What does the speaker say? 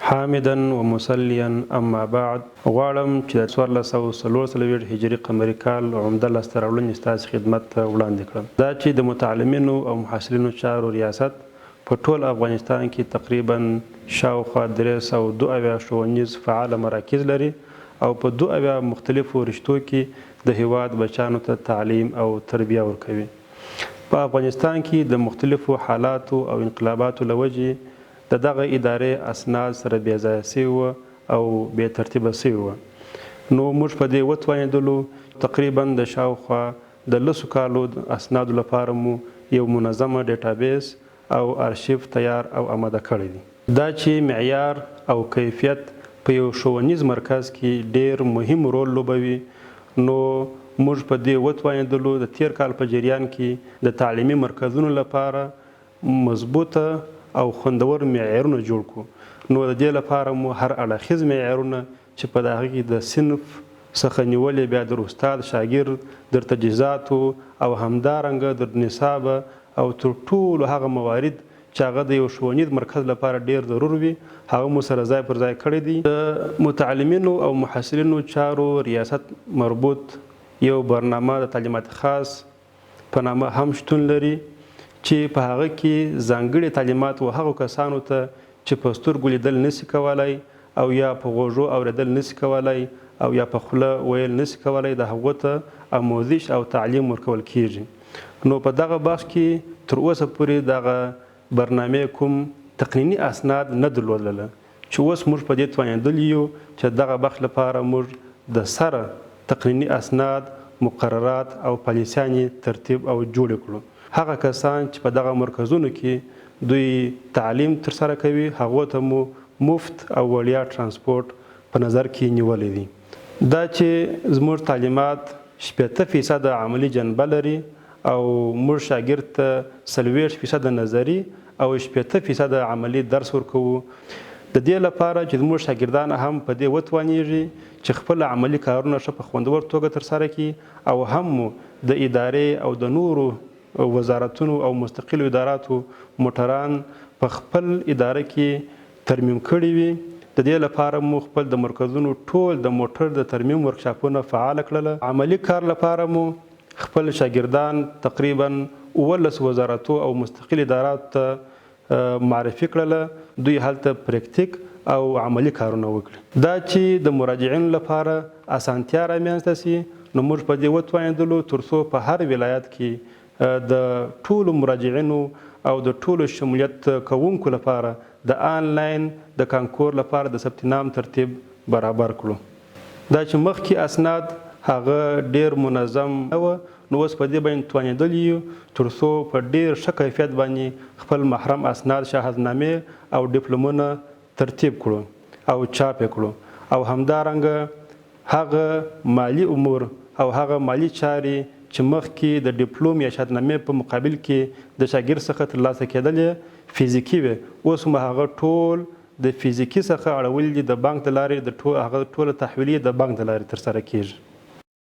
حامدا ومصليا اما بعد غواړم چې د 1440 هجري قمري کال عمده لاسته راوړنې ستاسو خدمت ته وړاندې کړم. دا چې د متعلمینو او محصلینو چارو ریاست په ټول افغانستان کې تقریبا شاوخوا 302 ښوونیز فعال مراکز لري او په 2 مختلفو رشتو کې د هیواد بچانو ته تعلیم او تربیه ورکوي. په افغانستان کې د مختلفو حالاتو او انقلاباتو له وجې د دغه ادارې اسناد سره بې ځایه سوي او بې ترتیبه سوي نو موږ په دې وتوانېدلو تقریبا د شاوخوا د 10 کالو اسنادو لپاره مو یو منظمه ډیټابیس او ارشیف تیار او آماده کړی دی. دا چې معیار او کیفیت په یو ښوونیز مرکز کې ډیر مهم رول لوبوي نو موږ په دې وتوانېدلو د تیر کال په جریان کې د تعلیمي مرکزونو لپاره مضبوطه او خوندور معیارونه جوړ کړو. نو د دې لپاره مو هر اړخیز معیارونه چې په دغه کې د صنف څخه نیولې بیا د استاد شاګرد در تجهیزاتو او همدارنګه د نصاب او تر ټولو هغه موارد چې هغه د یو ښوونیز مرکز لپاره ډیر ضرور وي هغه مو سره ځای پر ځای کړی دي. د متعلمینو او محصلینو چارو ریاست مربوط یو برنامه د تعلیمات خاص په نامه هم شتون لري چې په هغه کې ځانګړي تعلیمات و هغو کسانو ته چې په سترګو لیدل نشي کولی او یا په غوږو اورېدل نشي کولی او یا په خوله ویل نشي کولی د هغو ته آموزش او تعلیم ورکول کیږي. نو په دغه بخش کې تر اوسه پورې دغه برنامې کوم تقنیني اسناد نه درلودله چې اوس موږ په دې توانېدلي یو چې دغه بخش لپاره موږ د سره تقنیني اسناد مقررات او پالیسیانې ترتیب او جوړ کړو. هغه کسان چې په دغه مرکزونو کې دوی تعلیم ترسره کوي هغو ته مو مفت او وړیا ترانسپورت په نظر کې نیولی دی. دا چې زموږ تعلیمات 80% عملي جنبه لري او موږ شاګرد ته 40% نظري او 80% عملي درس ورکوو. د دې لپاره چې زموږ شاګردان هم په دې وتوانیږي چې خپل عملي کارونه ښه په خوندور توګه ترسره کړي او هم د ادارې او د نورو وزارتونو او مستقلو اداراتو موټران په خپل اداره کې ترمیم کړي وي. د دې لپاره مو خپل د مرکزونو ټول د موټر د ترمیم ورکشاپونه فعال کړل. عملی کار لپاره مو خپل شاګردان تقریبا 19 وزارتو او مستقل ادارات ته معرفي کړل دوی هلته پریکټیک او عملی کارونه وکړي. دا چې د مراجعینو لپاره اسانتیا رامنځته سي نو موږ په دې وتوانېدلو تر څو په هر ولایت کې د ټولو مراجعینو او د ټولو شمولیت کوونکو لپاره د آنلاین د کانکور لپاره د ثبت نام ترتیب برابر کړو. دا چې مخکې اسناد هغه ډیر منظم نه و نو اوس په دې باندې توانېدلي یو تر څو په ډیر ښه کیفیت باندې خپل محرم اسناد شهادتنامې او ډیپلومونه ترتیب کړو او چاپ یې کړو او همدارنګه هغه مالی امور او هغه مالی چارې چې مخکې د ډیپلوم یا شهادتنامې په مقابل کې د شاګرد څخه ترلاسه کېدلې فزیکي وي اوس هم هغه ټول د فزیکي څخه اړولي د بانک د لارې د هغه ټوله تحویلي د بانک د لارې ترسره کیږي.